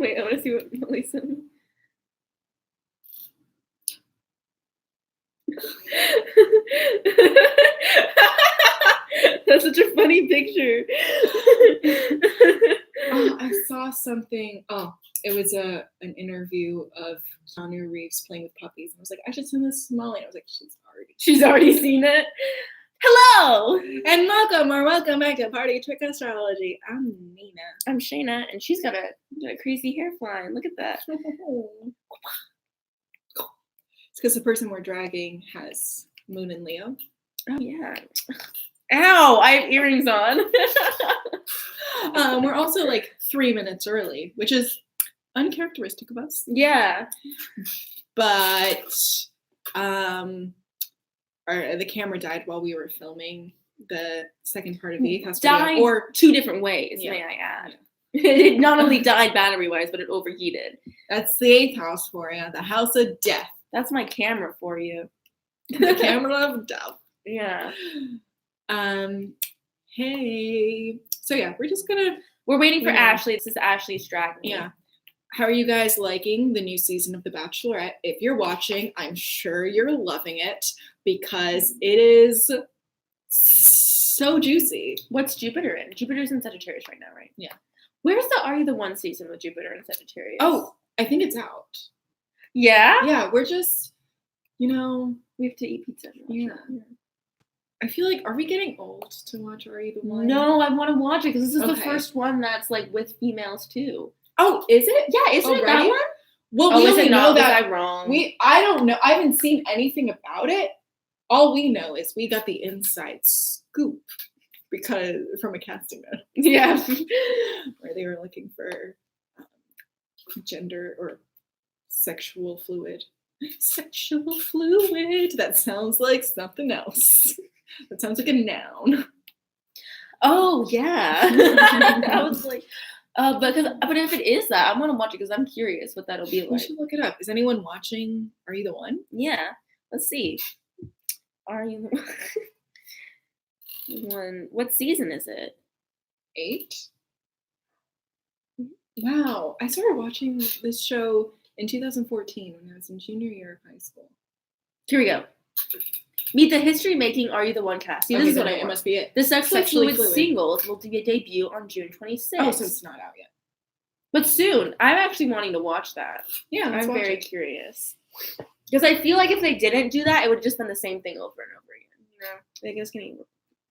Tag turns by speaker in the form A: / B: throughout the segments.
A: Wait, I want to see what Molly sent. That's such a funny picture.
B: I saw something. Oh, it was an interview of Keanu Reeves playing with puppies. And I was like, I should send this to Molly. And I was like,
A: she's already seen it. Hello!
B: And welcome back to Party Trick Astrology. I'm Nina.
A: I'm Shaina, and she's got a crazy hair flying. Look at that.
B: It's because the person we're dragging has Moon and Leo.
A: Oh, yeah. Ow! I have earrings on.
B: We're also like 3 minutes early, which is uncharacteristic of us.
A: Yeah.
B: But the camera died while we were filming the second part of the 8th house
A: died
B: video, or
A: 2 different ways, may I add. It not only died battery-wise, but it overheated.
B: That's the 8th house for you, the house of death.
A: That's my camera for you.
B: The camera of death.
A: Yeah.
B: Hey. So yeah,
A: we're waiting for Ashley. This is Ashley's drag me.
B: Yeah. How are you guys liking the new season of The Bachelorette? If you're watching, I'm sure you're loving it because it is so juicy.
A: What's Jupiter in? Jupiter's in Sagittarius right now, right?
B: Yeah.
A: Where's the Are You the One season with Jupiter and Sagittarius?
B: Oh, I think it's out.
A: Yeah?
B: Yeah, we're just, we
A: have to eat pizza.
B: Yeah. I feel like, are we getting old to watch Are You the One?
A: No, I want to watch it because this is the first one that's like with females too.
B: Oh, is it?
A: Yeah, isn't it that one?
B: Well, we only know that.
A: Was I wrong?
B: I don't know. I haven't seen anything about it. All we know is we got the inside scoop from a casting note.
A: Yeah.
B: Where they were looking for gender or sexual fluid. Sexual fluid. That sounds like something else. That sounds like a noun.
A: Oh, yeah. I was like, but if it is that, I want to watch it because I'm curious what that'll be like.
B: We should look it up. Is anyone watching Are You the One?
A: Yeah. Let's see. Are You the One? What season is it?
B: 8? Wow. I started watching this show in 2014 when I was in junior year of high school.
A: Here we go. Meet the history-making Are You the One cast. See, this is what it
B: must be it.
A: The Sexually Fluid singles will debut on June 26th.
B: Oh, so it's not out yet.
A: But soon. I'm actually wanting to watch that.
B: Yeah,
A: I'm very curious. Because I feel like if they didn't do that, it would have just been the same thing over and over again. I think it's getting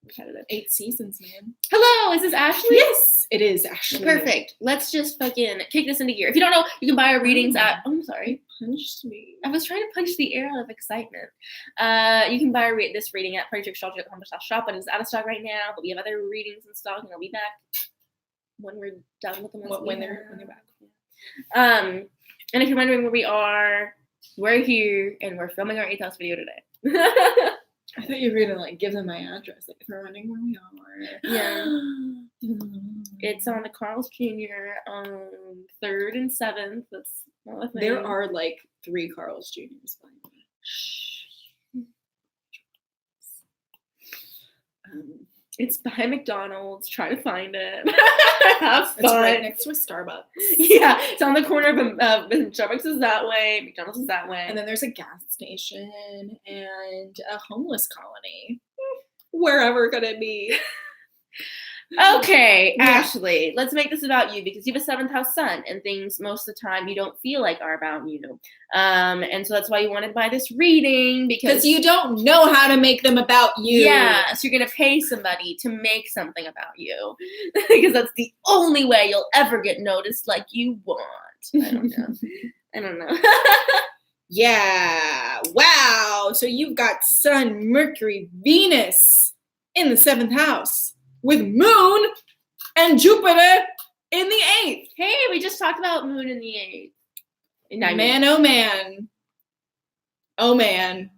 A: repetitive.
B: 8 seasons, man.
A: Hello, is this Ashley?
B: Yes, it is Ashley.
A: Perfect. Let's just fucking kick this into gear. If you don't know, you can buy our readings at... Oh, I'm sorry.
B: Punched me.
A: I was trying to punch the air out of excitement. You can buy this reading at partytrickshop, but it's out of stock right now. But we have other readings in stock, and I'll be back when we're done with them.
B: When they're back.
A: And if you're wondering where we are, we're here, and we're filming our 8th house video today.
B: I thought you were gonna give them my address, if they're wondering where we are.
A: Yeah. It's on the Carl's Jr. 3rd and 7th. That's not a thing.
B: There are 3 Carl's Jr.'s by me.
A: It's by McDonald's. Try to find it. Have fun.
B: It's right next to a Starbucks.
A: Yeah, it's on the corner of Starbucks is that way, McDonald's is that way.
B: And then there's a gas station and a homeless colony. Wherever could it be?
A: Okay, yeah. Ashley, let's make this about you because you have a 7th house sun and things most of the time you don't feel like are about you. And so that's why you wanted to buy this reading because
B: you don't know how to make them about you.
A: Yeah, so you're going to pay somebody to make something about you because that's the only way you'll ever get noticed like you want. I don't know.
B: Yeah. Wow. So you've got Sun, Mercury, Venus in the 7th house. With Moon and Jupiter in the 8th.
A: Hey, we just talked about Moon in the 8th.
B: Man, oh man. Oh man.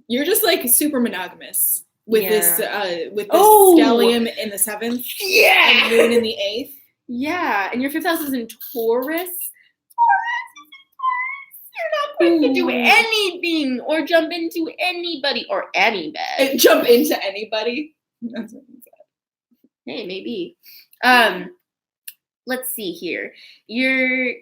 B: You're just super monogamous with this stellium in the 7th.
A: Yeah.
B: And Moon in the 8th.
A: Yeah. And your 5th house is in Taurus. You're not going to do anything or jump into anybody or any bed.
B: Jump into anybody? That's what you said.
A: Hey, maybe. let's see here. Your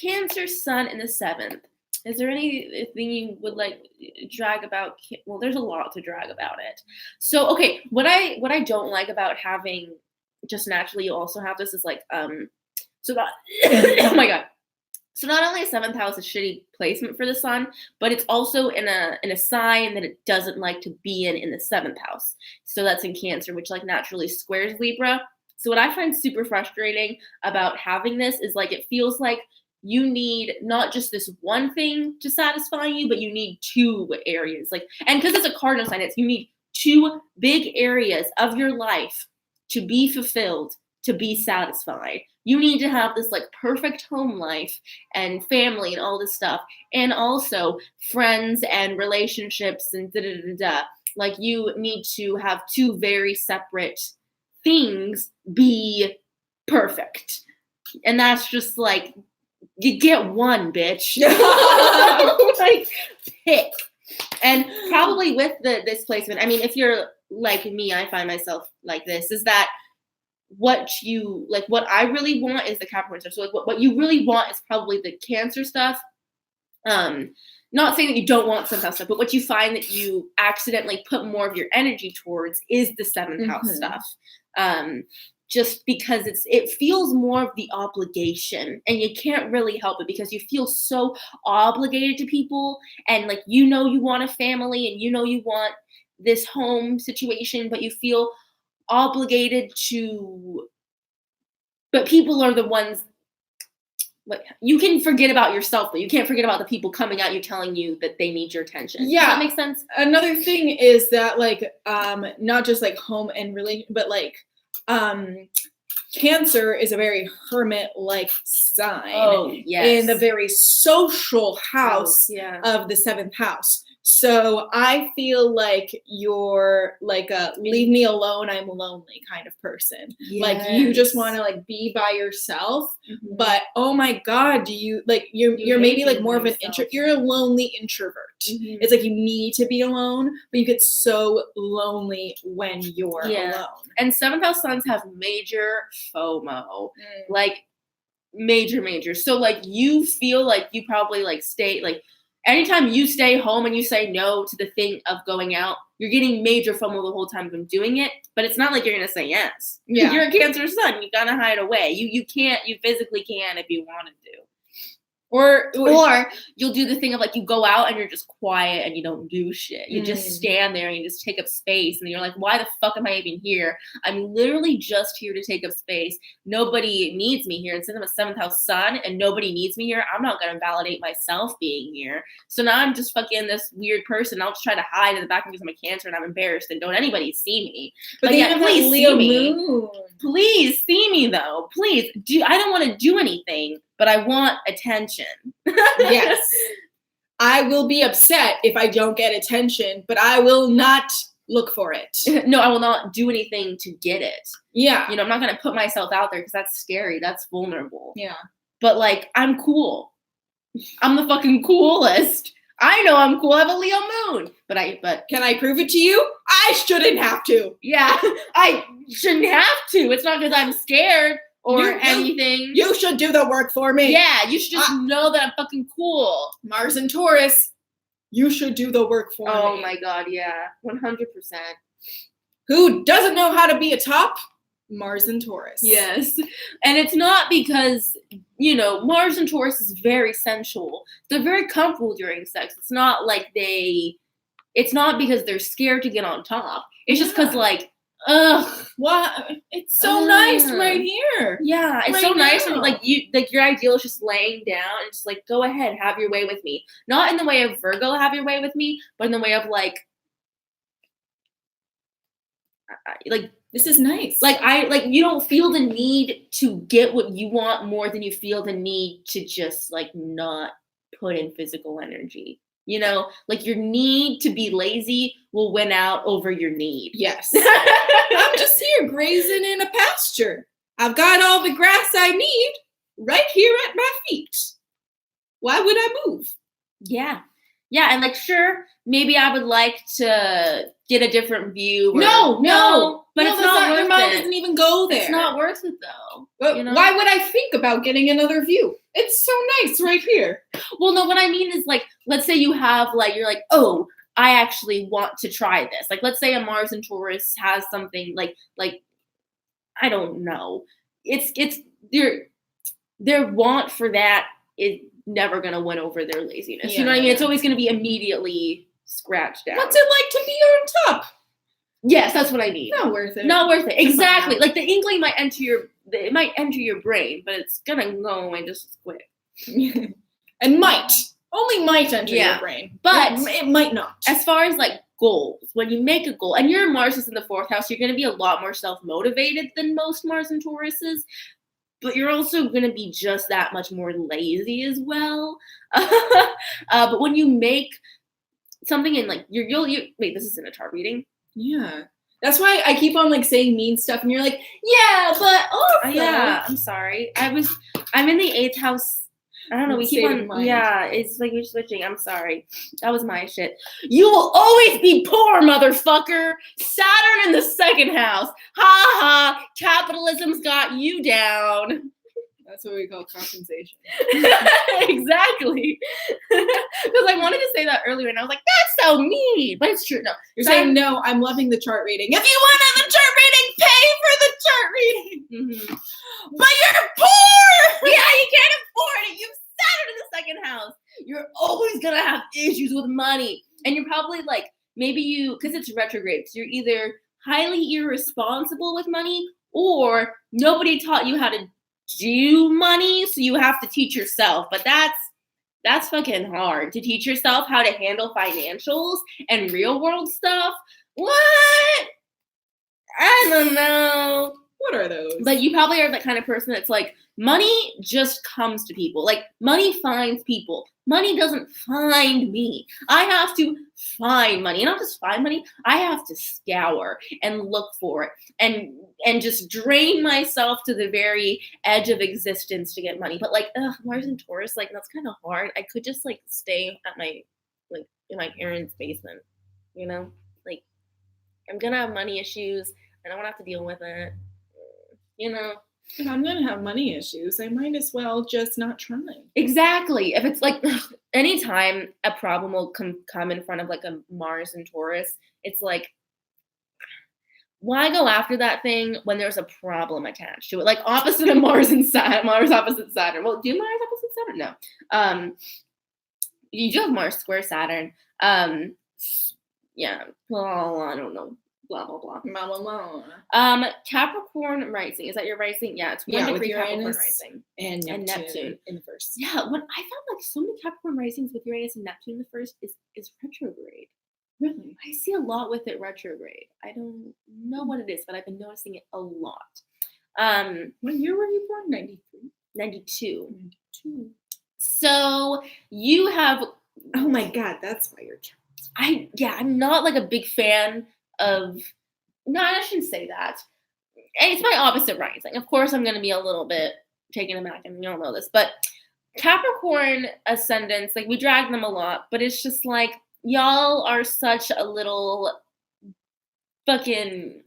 A: Cancer sun in the 7th. Is there anything you would like drag about? Well, there's a lot to drag about it. So, okay, what I don't like about having just naturally you also have this is like so that oh my god. So not only is 7th house a shitty placement for the sun, but it's also in a sign that it doesn't like to be in the 7th house. So that's in Cancer, which like naturally squares Libra. So what I find super frustrating about having this is like it feels like you need not just this one thing to satisfy you, but you need two areas. Like, and because it's a cardinal sign, you need two big areas of your life to be fulfilled, to be satisfied. You need to have this like perfect home life and family and all this stuff, and also friends and relationships and da da da da. Like you need to have two very separate things be perfect, and that's just like you get one, bitch. Like pick. And probably with this placement, I mean, if you're like me, I find myself like this, is that what I really want is the Capricorn stuff. So like what you really want is probably the Cancer stuff. Not saying that you don't want some stuff, but what you find that you accidentally put more of your energy towards is the 7th house stuff. Just because it feels more of the obligation, and you can't really help it because you feel so obligated to people, and like you want a family and you want this home situation, but you feel obligated to, but people are the ones, like you can forget about yourself, but you can't forget about the people coming at you telling you that they need your attention.
B: Yeah.
A: Does that make sense?
B: Another thing is that like not just like home and relation, but like Cancer is a very hermit-like sign.
A: Oh, yes.
B: In the very social house of the 7th house. So I feel like you're like a leave me alone, I'm lonely kind of person.
A: Yes.
B: Like you just want to like be by yourself. But oh my god, do you like you're maybe like more of an you're a lonely introvert. It's like you need to be alone, but you get so lonely when you're alone.
A: And 7th house suns have major FOMO. Like major. So like you feel like you probably like stay like anytime you stay home and you say no to the thing of going out, you're getting major FOMO the whole time from doing it. But it's not like you're gonna say yes. Yeah. You're a Cancer sun. You gotta hide away. You can't. You physically can if you wanted to. Or you'll do the thing of like you go out and you're just quiet and you don't do shit. You just stand there and you just take up space and you're like, why the fuck am I even here? I'm literally just here to take up space. Nobody needs me here. Instead of a 7th house sun and nobody needs me here, I'm not gonna validate myself being here. So now I'm just fucking this weird person. I'll just try to hide in the background because I'm a Cancer and I'm embarrassed and don't anybody see me. But yeah, please see me. Please see me though. Please do. I don't want to do anything, but I want attention.
B: Yes. I will be upset if I don't get attention, but I will not look for it.
A: No, I will not do anything to get it.
B: Yeah.
A: I'm not going to put myself out there because that's scary. That's vulnerable.
B: Yeah.
A: But like, I'm cool. I'm the fucking coolest. I know I'm cool. I have a Leo moon. But
B: can I prove it to you? I shouldn't have to.
A: Yeah. I shouldn't have to. It's not because I'm scared. Or anything.
B: You should do the work for me.
A: Yeah, you should just know that I'm fucking cool.
B: Mars and Taurus, you should do the work for me.
A: Oh my god, yeah. 100%.
B: Who doesn't know how to be a top? Mars and Taurus.
A: Yes. And it's not because, Mars and Taurus is very sensual. They're very comfortable during sex. It's not like it's not because they're scared to get on top. It's just because like, ugh,
B: what? It's so nice right here.
A: Yeah, it's right so nice, and like your ideal is just laying down and just like go ahead, have your way with me. Not in the way of Virgo, have your way with me, but in the way of like
B: this is nice.
A: Like you don't feel the need to get what you want more than you feel the need to just like not put in physical energy. Like your need to be lazy will win out over your need.
B: Yes. I'm just here grazing in a pasture. I've got all the grass I need right here at my feet. Why would I move?
A: Yeah. Yeah, and like, sure, maybe I would like to get a different view.
B: No,
A: but it's not worth
B: your mind
A: it.
B: doesn't even go there.
A: It's not worth it though.
B: But
A: you know?
B: why would I think about getting another view? It's so nice right here.
A: Well, no, what I mean is like, let's say you have like, you're like, oh, I actually want to try this. Like, let's say a Mars and Taurus has something like I don't know. It's their want for that is never gonna win over their laziness. You know what I mean? It's always gonna be immediately scratched out.
B: What's it like to be on top?
A: Yes, that's what I mean.
B: Not worth it.
A: Not worth it. Exactly. Like the inkling might enter your brain, but it's gonna go away just as quick.
B: And only might enter your brain,
A: but
B: it might not.
A: As far as like goals, when you make a goal, and your Mars is in the 4th house, you're going to be a lot more self-motivated than most Mars and Tauruses, but you're also going to be just that much more lazy as well. But when you make something in like you'll wait, this isn't a chart reading.
B: Yeah. That's why I keep on like saying mean stuff, and you're like, yeah, but also.
A: Yeah, I'm sorry. I'm in the 8th house. I don't know. We keep on. Yeah, it's like we're switching. I'm sorry. That was my shit. You will always be poor, motherfucker. Saturn in the 2nd house. Ha ha. Capitalism's got you down.
B: That's what we call compensation.
A: Exactly. Because I wanted to say that earlier, and I was like, that's so mean. But it's true. No,
B: you're saying no. I'm loving the chart reading. If you want the chart reading, pay for the chart reading.
A: Mm-hmm.
B: But you're poor.
A: Yeah, you can't afford it. You've Saturn in the 2nd house. You're always gonna have issues with money, and you're probably like because it's retrograde. So you're either highly irresponsible with money, or nobody taught you how to do money, so you have to teach yourself. But that's fucking hard to teach yourself how to handle financials and real world stuff. What? I don't know.
B: What are those?
A: But you probably are the kind of person that's like, money just comes to people. Like, money finds people. Money doesn't find me. I have to find money. And not just find money, I have to scour and look for it and just drain myself to the very edge of existence to get money. But like, Mars and Taurus, like, that's kind of hard. I could just like stay at in my parents' basement, you know? Like, I'm gonna have money issues. I don't want to have to deal with it. You know,
B: if I'm gonna have money issues, I might as well just not try.
A: Exactly. If it's like anytime a problem will come in front of like a Mars and Taurus, it's like, why go after that thing when there's a problem attached to it? Like opposite of Mars and Saturn. Mars opposite Saturn. Well, do Mars opposite Saturn? No. You do have Mars square Saturn. Yeah. Well, I don't know. Blah blah blah. Capricorn rising. Is that your rising? Yeah, it's 1 degree Capricorn rising
B: and Neptune in the 1st.
A: Yeah, what I found like so many Capricorn risings with Uranus and Neptune in the 1st is retrograde.
B: Really,
A: I see a lot with it retrograde. I don't know what it is, but I've been noticing it a lot.
B: What year were you born? 93?
A: 92. 92. So you have.
B: Oh my God, that's why you're.
A: I'm not like a big fan of. No, I shouldn't say that. And it's my opposite rising. Of course, I'm going to be a little bit taken aback, and you all know this. But Capricorn ascendants, like we drag them a lot, but it's just like y'all are such a little fucking.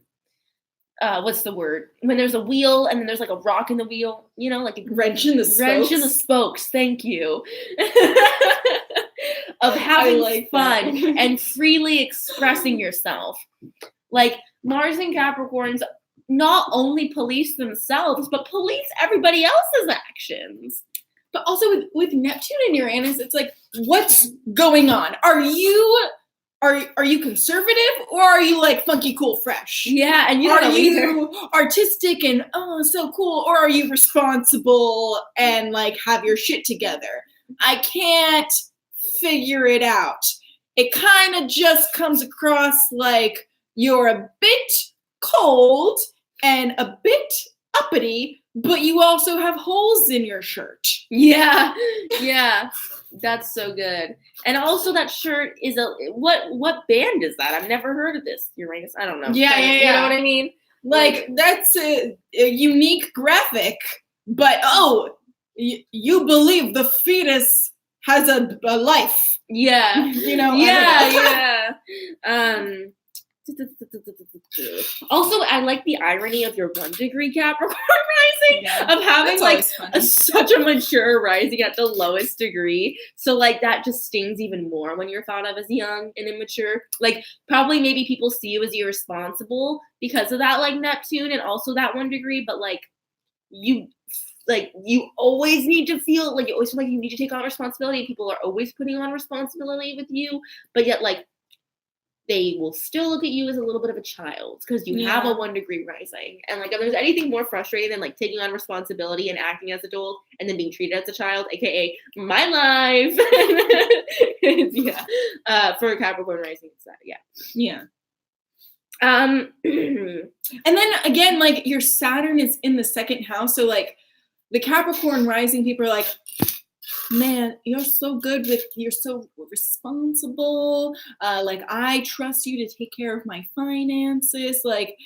A: What's the word? When there's a wheel and then there's like a rock in the wheel, you know, like a
B: wrench in the spokes.
A: Wrench in the spokes. Thank you. Of having fun and freely expressing yourself. Like Mars and Capricorns not only police themselves, but police everybody else's actions.
B: But also with Neptune and Uranus, it's like, what's going on? Are you conservative, or are you like funky, cool, fresh?
A: Yeah, and
B: are you artistic and so cool, or are you responsible and like have your shit together? I can't figure it out. It kind of just comes across like you're a bit cold and a bit uppity, but you also have holes in your shirt.
A: Yeah. That's so good. And also that shirt is what band is that? I've never heard of this, Uranus. I don't know.
B: Yeah.
A: You know what I mean?
B: Like that's a unique graphic, but you believe the fetus has a life.
A: Yeah.
B: You know?
A: Yeah. Also, I like the irony of your 1 degree Capricorn rising of having like such a mature rising at the lowest degree. So like that just stings even more when you're thought of as young and immature. Like probably maybe people see you as irresponsible because of that like Neptune and also that 1 degree, but like you always need to feel like you always feel like you need to take on responsibility. People are always putting on responsibility with you, but yet like they will still look at you as a little bit of a child because you have a 1 degree rising. And like if there's anything more frustrating than like taking on responsibility and acting as an adult and then being treated as a child, aka my life. For a Capricorn rising, it's that.
B: Yeah. And then again, like your Saturn is in the 2nd house, so like the Capricorn rising people are like, man, you're so responsible. Like I trust you to take care of my finances. Like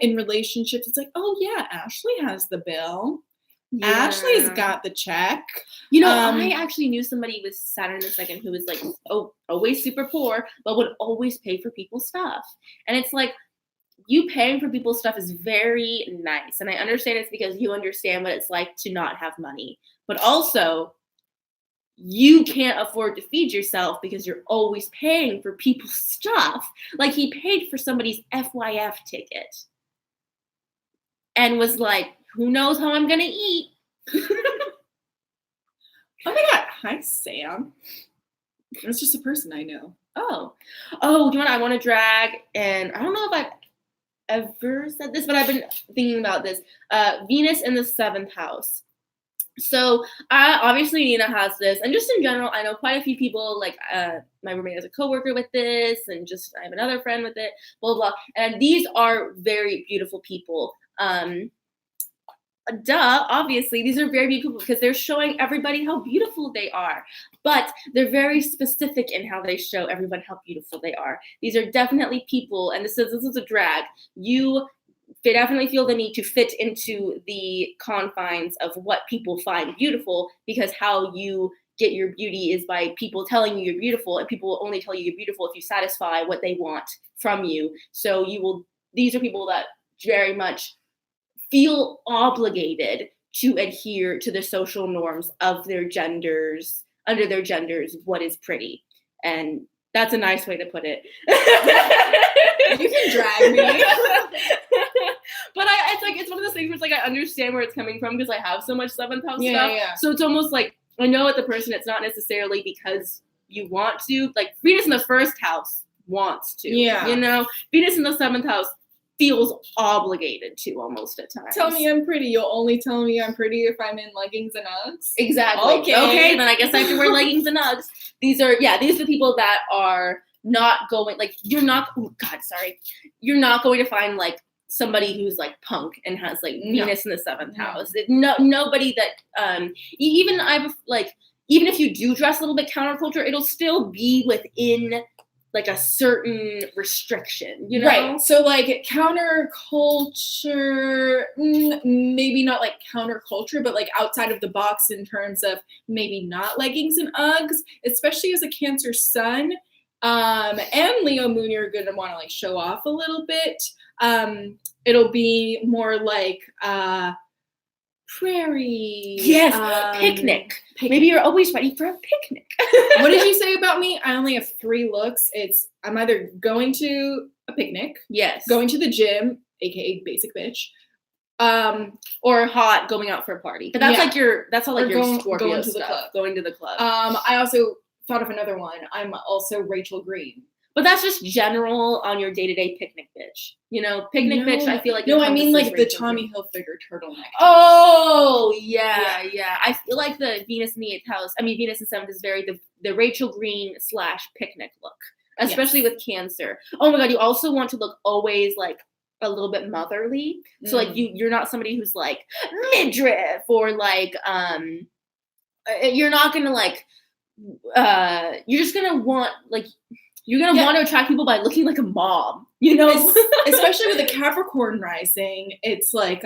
B: in relationships, it's like, oh yeah, Ashley has the bill. Yeah. Ashley's got the check.
A: You know, I actually knew somebody with Saturn in the 2nd who was like, always super poor, but would always pay for people's stuff. And it's like, you paying for people's stuff is very nice. And I understand it's because you understand what it's like to not have money. But also, you can't afford to feed yourself because you're always paying for people's stuff. Like he paid for somebody's FYF ticket and was like, who knows how I'm going to eat?
B: Oh my God. Hi, Sam. It's just a person I know.
A: Oh, do you want? I want to drag, and I don't know if I've ever said this, but I've been thinking about this. Venus in the 7th house. So obviously Nina has this, and just in general, I know quite a few people. Like my roommate has a coworker with this, and just I have another friend with it. Blah blah. And these are very beautiful people. Obviously these are very beautiful because they're showing everybody how beautiful they are, but they're very specific in how they show everyone how beautiful they are. These are definitely people, and this is a drag. They definitely feel the need to fit into the confines of what people find beautiful, because how you get your beauty is by people telling you you're beautiful, and people will only tell you you're beautiful if you satisfy what they want from you. So these are people that very much feel obligated to adhere to the social norms of their genders, under their genders, what is pretty. And that's a nice way to put it.
B: You can drag me.
A: But it's one of those things where it's like I understand where it's coming from because I have so much 7th house stuff.
B: Yeah.
A: So it's almost like I know at the person it's not necessarily because you want to. Like Venus in the 1st house wants to.
B: Yeah.
A: You know, Venus in the 7th house feels obligated to almost at times.
B: Tell me I'm pretty. You'll only tell me I'm pretty if I'm in leggings and Uggs?
A: Exactly. Okay, then I guess I have to wear leggings and Uggs. These are the people that are not going, like, you're not going to find, like, somebody who's, like, punk and has, like, Venus in the 7th house. Nobody that, even if you do dress a little bit counterculture, it'll still be within like a certain restriction, you know?
B: Right. So like counterculture, maybe not like counterculture, but like outside of the box in terms of maybe not leggings and Uggs, especially as a Cancer sun. And Leo moon, you're going to want to like show off a little bit. It'll be more like prairie.
A: Yes, picnic. Maybe you're always ready for a picnic.
B: What did you say about me? I only have 3 looks. I'm either going to a picnic,
A: yes,
B: going to the gym, aka basic bitch,
A: or hot going out for a party. But that's your Scorpio
B: going to
A: stuff.
B: The club.
A: Going to the club.
B: I also thought of another one. I'm also Rachel Green.
A: But that's just general on your day-to-day picnic bitch. You know, picnic bitch, I feel like...
B: No, I mean like the Tommy Hilfiger turtleneck.
A: Oh, yeah. I feel like the Venus in the 8th house, Venus in 7th is very the Rachel Green / picnic look. Especially with Cancer. Oh my God, you also want to look always like a little bit motherly. So like you're not somebody who's like midriff or like, you're not going to like, you're just going to want like... You're going to want to attract people by looking like a mom, you know?
B: Especially with a Capricorn rising, it's like,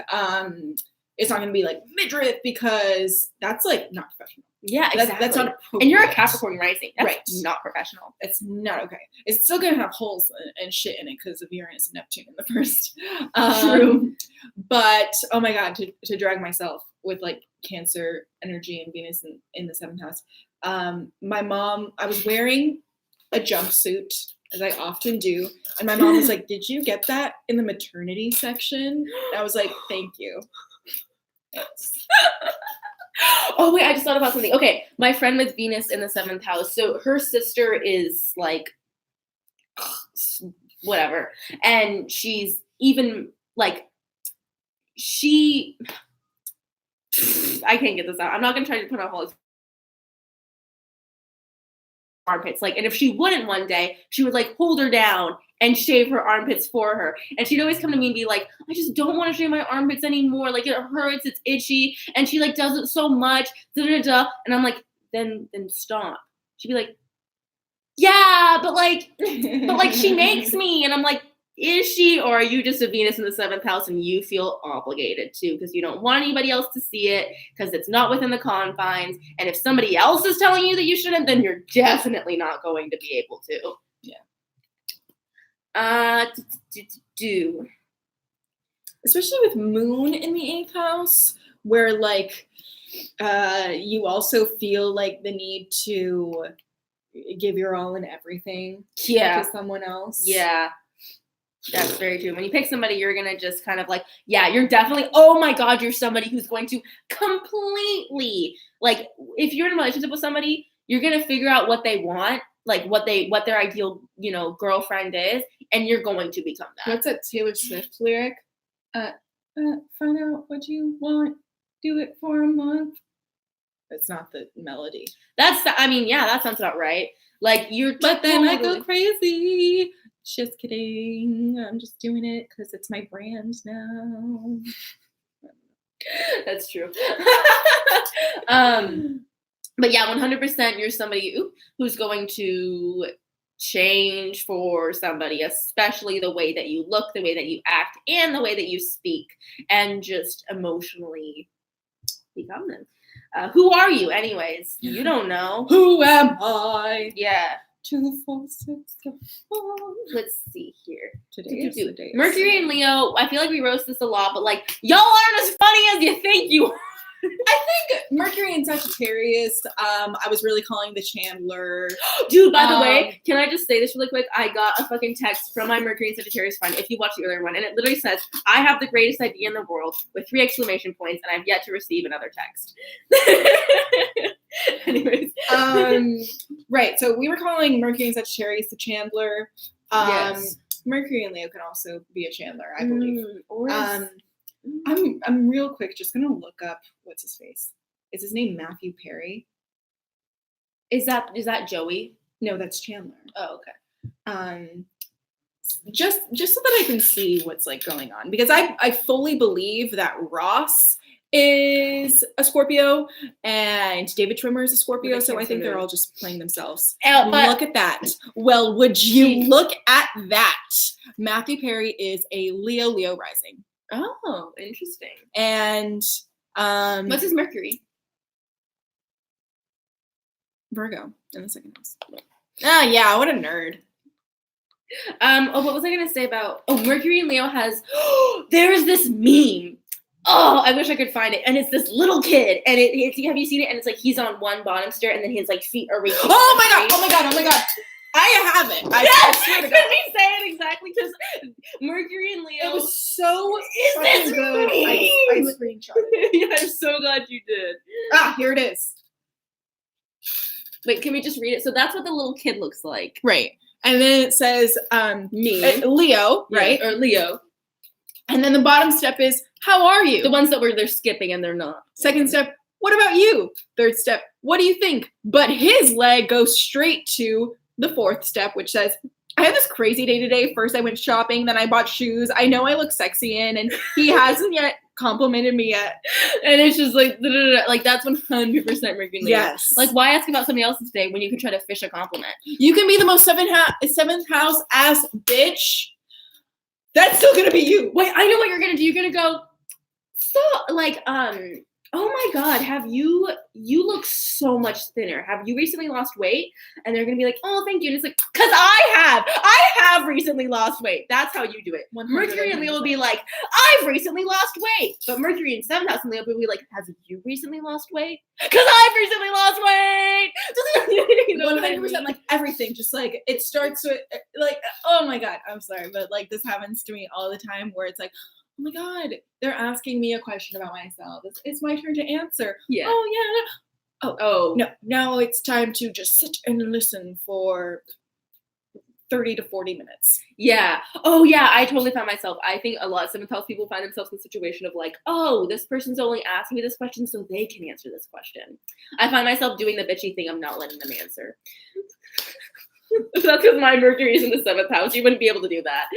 B: it's not going to be like midriff because that's like not professional.
A: Yeah, exactly.
B: That's not appropriate.
A: And you're a Capricorn rising. That's
B: right.
A: not professional.
B: It's not okay. It's still going to have holes and shit in it because of Uranus and Neptune in the first.
A: True.
B: But, oh my God, to drag myself with like Cancer energy and Venus in the 7th house. My mom, I was wearing a jumpsuit, as I often do. And my mom was like, did you get that in the maternity section? And I was like, thank you. Yes.
A: Oh wait, I just thought about something. Okay, my friend with Venus in the 7th house. So her sister is like whatever. And she's even like I can't get this out. I'm not gonna try to put on all armpits. Like, and if she wouldn't one day, she would like hold her down and shave her armpits for her. And she'd always come to me and be like, I just don't want to shave my armpits anymore. Like it hurts, it's itchy. And she like does it so much. And I'm like, then stop. She'd be like, yeah, but like she makes me. And I'm like, is she, or are you just a Venus in the 7th house and you feel obligated to because you don't want anybody else to see it because it's not within the confines? And if somebody else is telling you that you shouldn't, then you're definitely not going to be able to. Yeah.
B: Especially with Moon in the 8th house, where like you also feel like the need to give your all and everything to someone else.
A: Yeah. That's very true. When you pick somebody, you're going to just kind of like, yeah, you're definitely, oh my God, you're somebody who's going to completely, like, if you're in a relationship with somebody, you're going to figure out what they want, like what their ideal, girlfriend is, and you're going to become that.
B: What's that Taylor Swift lyric? Find out what you want, do it for a month. That's not the melody.
A: That sounds about right. Like,
B: but then I go crazy. Just kidding. I'm just doing it because it's my brand now.
A: That's true. But yeah, 100% you're somebody who's going to change for somebody, especially the way that you look, the way that you act, and the way that you speak, and just emotionally become them. Who are you anyways? You don't know.
B: Who am I?
A: Yeah.
B: 2, 4, 6, 7.
A: Let's see here.
B: Today is the day.
A: Mercury and Leo. I feel like we roast this a lot, but like y'all aren't as funny as you think you are.
B: I think Mercury and Sagittarius. I was really calling the Chandler.
A: Dude, by the way, can I just say this really quick? I got a fucking text from my Mercury and Sagittarius friend. If you watch the earlier one, and it literally says, "I have the greatest idea in the world" with 3 exclamation points, and I've yet to receive another text. Anyways,
B: right. So we were calling Mercury and Sagittarius the Chandler.
A: Yes.
B: Mercury and Leo can also be a Chandler, I believe.
A: Or
B: I'm real quick just gonna look up what's his face. Is his name Matthew Perry?
A: Is that Joey?
B: No, that's Chandler.
A: Oh, okay.
B: Just so that I can see what's like going on, because I fully believe that Ross is a Scorpio and David Schwimmer is a Scorpio, so I think they're all just playing themselves. But look at that. Well, would you look at that? Matthew Perry is a Leo rising.
A: Oh, interesting.
B: And
A: what's his Mercury?
B: Virgo in the 2nd house. Ah, yeah, what a nerd.
A: What was I gonna say about? Oh, Mercury and Leo has. There's this meme. Oh, I wish I could find it. And it's this little kid, and it's have you seen it? And it's like he's on one bottom stair, and then his like feet are reaching.
B: Oh my god! I have it.
A: Yes, can we say it exactly? Because Mercury and Leo.
B: It was so
A: fucking
B: good. I screenshotted it.
A: Yeah, I'm so glad you did.
B: Ah, here it is.
A: Wait, can we just read it? So that's what the little kid looks like.
B: Right. And then it says Leo, right?
A: Yeah, or Leo.
B: And then the bottom step is, how are you?
A: The ones that they're skipping and they're not.
B: Second step, what about you? Third step, what do you think? But his leg goes straight to the 4th step, which says, I had this crazy day today. First I went shopping, then I bought shoes. I know I look sexy in, and he hasn't yet complimented me yet.
A: And it's just like that's 100% Mercury.
B: Yes.
A: Like, why ask about somebody else's day when you can try to fish a compliment?
B: You can be the most 7th house ass bitch. That's still gonna be you.
A: Wait, I know what you're gonna do. You're gonna go, So, like, oh my God, you look so much thinner. Have you recently lost weight? And they're gonna be like, oh, thank you. And it's like, cause I have recently lost weight. That's how you do it. Mercury and Leo will be like, I've recently lost weight. But Mercury in 7th house and Leo will be like, have you recently lost weight? Cause I've recently lost weight. You know
B: 100%, like everything, just like it starts with like, oh my God, I'm sorry, but like this happens to me all the time where it's like, oh my God, they're asking me a question about myself. It's my turn to answer.
A: Yeah.
B: Oh yeah. Oh no, now it's time to just sit and listen for 30 to 40 minutes.
A: Yeah. Oh yeah, I totally found myself. I think a lot of 7th house people find themselves in a situation of like, oh, this person's only asking me this question so they can answer this question. I find myself doing the bitchy thing of not letting them answer. That's because my Mercury is in the 7th house. You wouldn't be able to do that.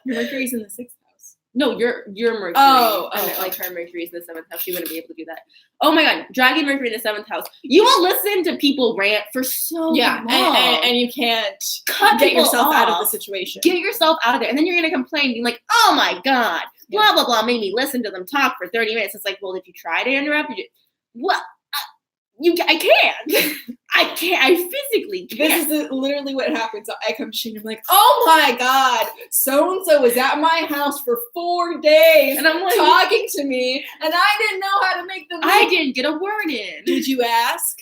B: Your Mercury's in the 6th house.
A: No, your Mercury. Like her Mercury is in the 7th house. She wouldn't be able to do that. Oh my God, dragging Mercury in the 7th house. You will listen to people rant for so long.
B: And you can't get yourself out of the situation.
A: Get yourself out of there. And then you're going to complain, being like, oh my God, blah, blah, blah, made me listen to them talk for 30 minutes. It's like, well, did you try to interrupt? What? I can't. I can't. I physically can't.
B: This is literally what happens. I come to Shaina, I'm like, oh my God, so-and-so was at my house for 4 days
A: and I'm like,
B: talking to me, and I didn't know how to make them.
A: I didn't get a word in.
B: Did you ask?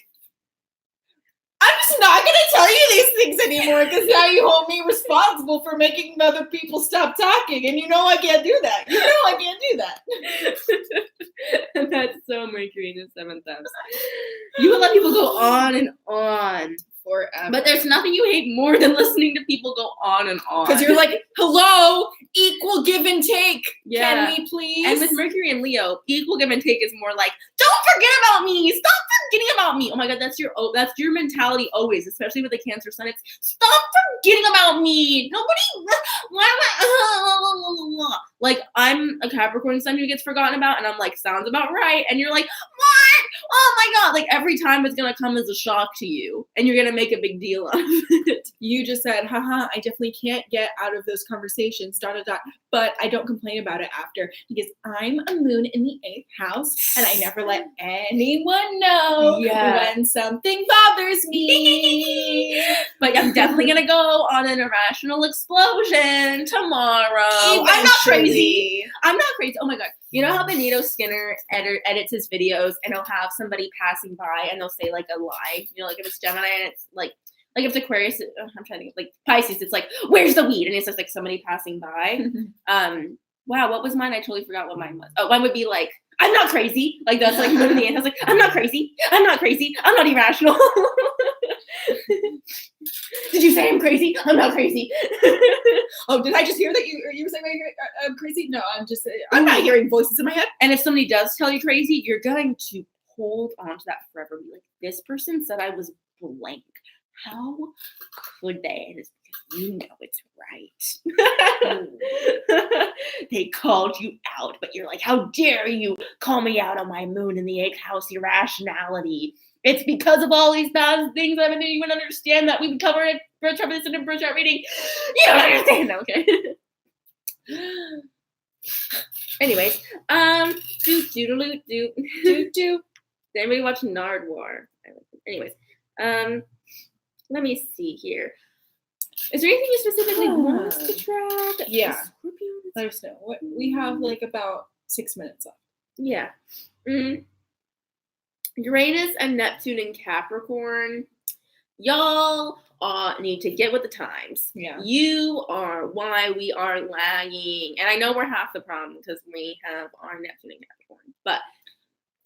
B: I'm just not going to tell you these things anymore because now you hold me responsible for making other people stop talking. And you know I can't do that. You know I can't do that.
A: That's so Mercury in the 7th house. You will let people go on and on.
B: Forever.
A: But there's nothing you hate more than listening to people go on and on.
B: Because you're like, hello, equal give and take.
A: Yeah.
B: Can we please?
A: And with Mercury and Leo, equal give and take is more like, don't forget about me. Stop forgetting about me. Oh my God, that's your mentality always, especially with the Cancer Sun. It's stop forgetting about me. Nobody, like I'm a Capricorn Sun who gets forgotten about, and I'm like, sounds about right. And you're like, what? Oh my God. Like every time it's going to come as a shock to you, and you're going to make a big deal out of it.
B: You just said, haha, I definitely can't get out of those conversations, ... But I don't complain about it after because I'm a moon in the 8th house and I never let anyone know when something bothers me.
A: But I'm definitely going to go on an irrational explosion tomorrow. I'm not crazy. I'm not crazy. Oh my God. You know how Benito Skinner edits his videos and he'll have somebody passing by and they'll say like a lie, you know, like if it's Gemini and it's like if it's Aquarius, I'm trying to think, like Pisces, it's like, where's the weed? And it's just like somebody passing by. Wow, what was mine? I totally forgot what mine was. Oh, mine would be like, I'm not crazy. Like that's like one of the end. I was like, I'm not crazy. I'm not crazy. I'm not irrational. Did you say I'm crazy? I'm not crazy.
B: Oh, did I just hear that you were saying I'm crazy? No, I'm not hearing voices in my head.
A: And if somebody does tell you crazy, you're going to hold on to that forever. Be like, this person said I was blank. How could they? And it's because you know it's right. They called you out, but you're like, how dare you call me out on my moon in the 8th house irrationality? It's because of all these bad things I didn't even understand that we've covered it for a Trump and birth chart reading. You don't understand that, okay? Anyways, Did anybody watch Nardwar? Anyways, let me see here. Is there anything you specifically want us to drag?
B: Yeah. Let us know. We have like about 6 minutes left.
A: Yeah. Uranus and Neptune in Capricorn. Y'all need to get with the times.
B: Yeah.
A: You are why we are lagging. And I know we're half the problem because we have our Neptune in Capricorn. But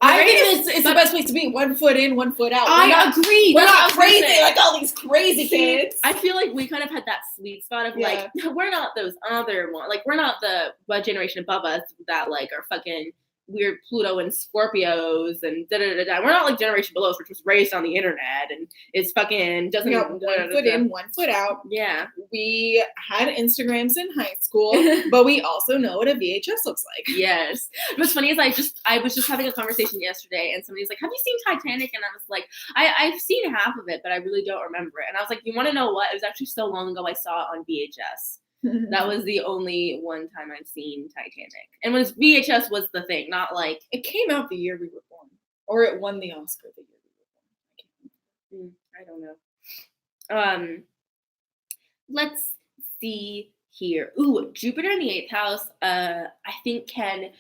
B: I think it's the best place to be. 1 foot in, 1 foot out.
A: I agree.
B: We're not crazy like all these crazy kids.
A: I feel like we kind of had that sweet spot of like, we're not those other ones. Like, we're not the what generation above us that like are fucking weird Pluto and Scorpios and da-da-da-da. We're not like generation below us, which was raised on the internet and is fucking doesn't
B: 1 foot in, 1 foot out.
A: Yeah.
B: We had Instagrams in high school, but we also know what a VHS looks like.
A: Yes. What's funny is I was just having a conversation yesterday and somebody was like, have you seen Titanic? And I was like, I've seen half of it, but I really don't remember it. And I was like, you want to know what? It was actually so long ago I saw it on VHS. That was the only one time I've seen Titanic. And when VHS was the thing, not like
B: It came out the year we were born, or it won the Oscar the year we were born.
A: I don't know. Let's see here. Ooh, Jupiter in the 8th house, I think can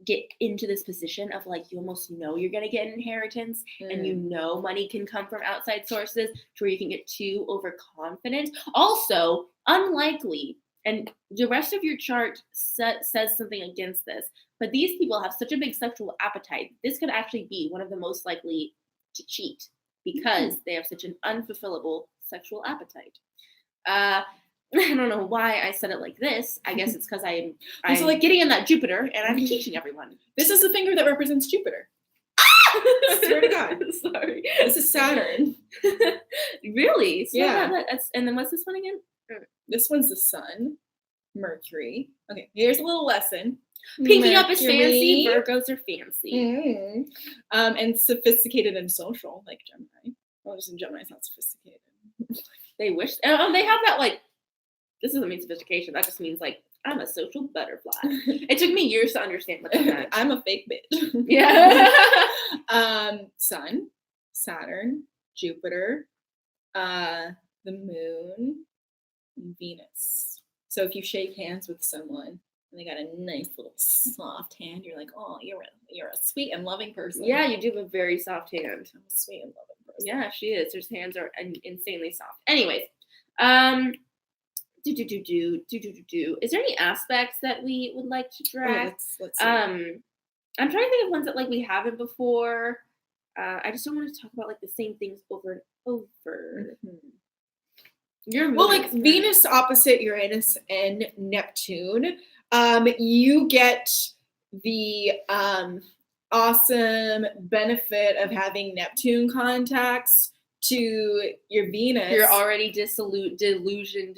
A: get into this position of like you almost know you're gonna get an inheritance and you know money can come from outside sources to where you can get too overconfident. Also, unlikely, and the rest of your chart says something against this, but these people have such a big sexual appetite. This could actually be one of the most likely to cheat because they have such an unfulfillable sexual appetite. I don't know why I said it like this. I guess it's because I'm
B: So, like,
A: getting in that Jupiter and I'm teaching everyone.
B: This is the finger that represents Jupiter. Swear to God.
A: Sorry.
B: This is Saturn.
A: Really? So
B: Yeah.
A: That's, and then what's this one again?
B: This one's the Sun, Mercury. Okay, here's a little lesson.
A: Pinky up is fancy. Virgos are fancy.
B: And sophisticated and social, like Gemini. Well, just in Gemini, it's not sophisticated.
A: They wish. Oh, they have that like. This doesn't mean sophistication. That just means like I'm a social butterfly. It took me years to understand what that meant.
B: I'm a fake bitch.
A: Yeah.
B: Sun, Saturn, Jupiter, the Moon, and Venus. So if you shake hands with someone and they got a nice little soft hand, you're like, oh, you're a sweet and loving person.
A: Yeah, you do have a very soft hand.
B: I'm a sweet and loving person.
A: Yeah, she is. Her hands are insanely soft. Anyways, Is there any aspects that we would like to drag?
B: Let's see.
A: I'm trying to think of ones that like we haven't before. I just don't want to talk about like the same things over and over.
B: Well, like Venus opposite Uranus and Neptune, you get the awesome benefit of having Neptune contacts to your Venus.
A: You're already delusioned.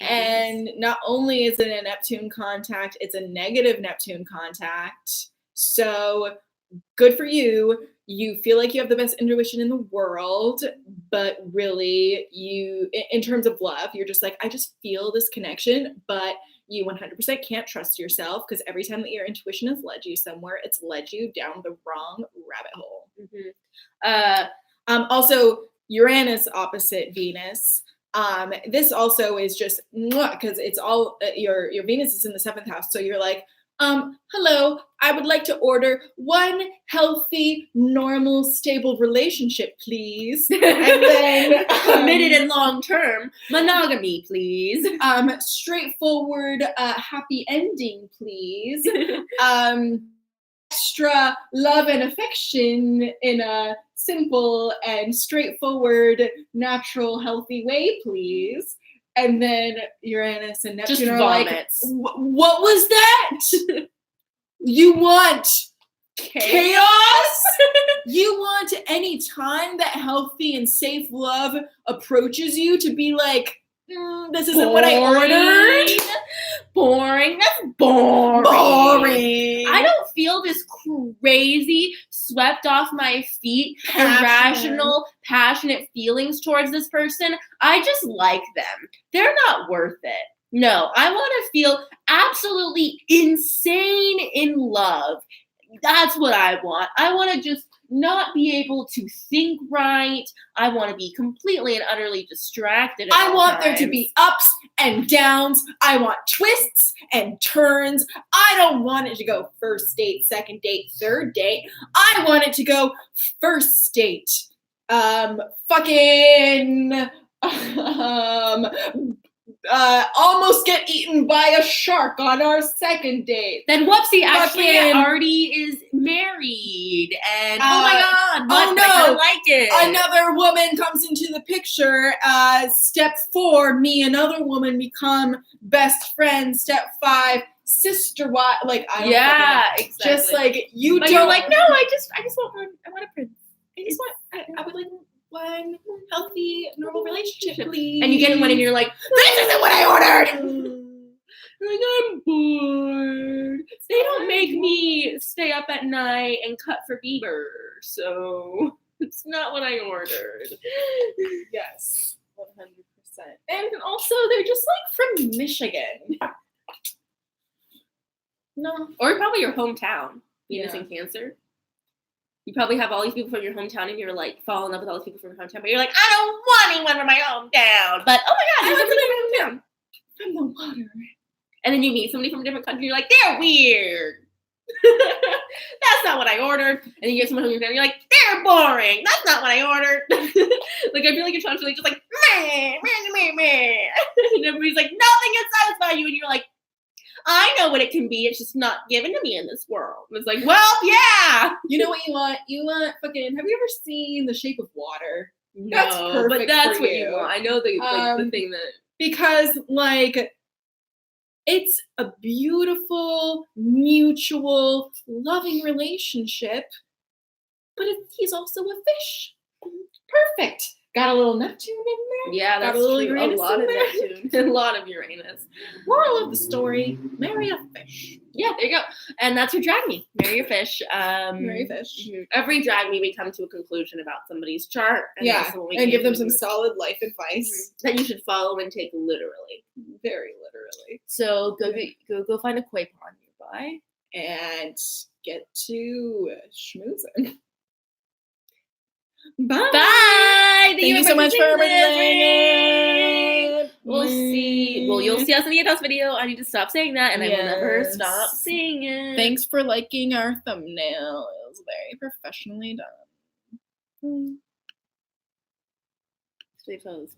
B: And not only is it a Neptune contact, it's a negative Neptune contact. So good for you. You feel like you have the best intuition in the world, but really you, in terms of love, you're just like, I just feel this connection, but you 100% can't trust yourself because every time that your intuition has led you somewhere, it's led you down the wrong rabbit hole. Also, Uranus opposite Venus. This also is just because it's all your Venus is in the 7th house. So you're like, hello, I would like to order one healthy, normal, stable relationship, please. And then
A: committed and long-term monogamy, please.
B: Straightforward, happy ending, please. Extra love and affection in a simple and straightforward, natural, healthy way, please. And then Uranus and Neptune
A: just
B: are
A: vomits.
B: Like, what was that? You want chaos? You want any time that healthy and safe love approaches you to be like, this isn't what I ordered?
A: Boring. That's boring.
B: Boring.
A: I don't feel this crazy, swept off my feet, irrational, passionate feelings towards this person. I just like them. They're not worth it. No, I want to feel absolutely insane in love. That's what I want. I want to just not be able to think right. I want to be completely and utterly distracted.
B: I want there to be ups and downs. I want twists and turns. I don't want it to go first date, second date, third date. I want it to go first date. Almost get eaten by a shark on our second date.
A: Then whoopsie, actually already is married. And oh my God,
B: oh no,
A: I like it.
B: Another woman comes into the picture. Step 4, me and another woman become best friends. Step 5, sister wife. Like I don't
A: exactly.
B: Just like you
A: but
B: don't.
A: You're like, no, I just want one. I want a prince.
B: I would like one healthy, normal relationship, please.
A: And you get one and you're like, this isn't what I ordered! You're like, I'm bored. They don't make me stay up at night and cut for Bieber, so it's not what I ordered.
B: Yes, 100%. And also, they're just like from Michigan. No.
A: Or probably your hometown, Venus
B: Yeah.
A: and Cancer. You probably have all these people from your hometown, and you're like falling in love with all these people from your hometown, but you're like, I don't want anyone from my hometown. But oh my god, there's somebody from my hometown.
B: From the water.
A: And then you meet somebody from a different country, you're like, they're weird. That's not what I ordered. And then you get someone from your family, you're like, they're boring. That's not what I ordered. Like, I feel like you're constantly just like, meh, meh, meh, meh. And everybody's like, nothing can satisfy you. And you're like, I know what it can be. It's just not given to me in this world. And it's like, well, yeah.
B: You know what you want? You want fucking. Have you ever seen The Shape of Water?
A: No,
B: That's perfect
A: but that's
B: for
A: what
B: you.
A: you want. I know the thing that.
B: Because like, it's a beautiful, mutual, loving relationship, but he's also a fish. Perfect. Got a little Neptune in there.
A: Yeah,
B: Got
A: that's
B: a little
A: true.
B: Uranus
A: a lot
B: in
A: of
B: there.
A: Neptune. A lot of Uranus.
B: Moral of the story: marry a fish.
A: Yeah, there you go. And that's your drag me. Marry your fish.
B: Marry a fish.
A: Every drag me, we come to a conclusion about somebody's chart. And
B: Yeah,
A: that's what we
B: and
A: came
B: give them
A: to.
B: some solid life advice.
A: That you should follow and take literally.
B: Very literally.
A: So go find a koi pond nearby.
B: And get to schmoozing. Bye.
A: Bye.
B: Thank you so much for everything.
A: We'll see. Well, you'll see us in the house video. I need to stop saying that, and I will never stop saying it.
B: Thanks for liking our thumbnail. It was very professionally done.
A: Stay posed.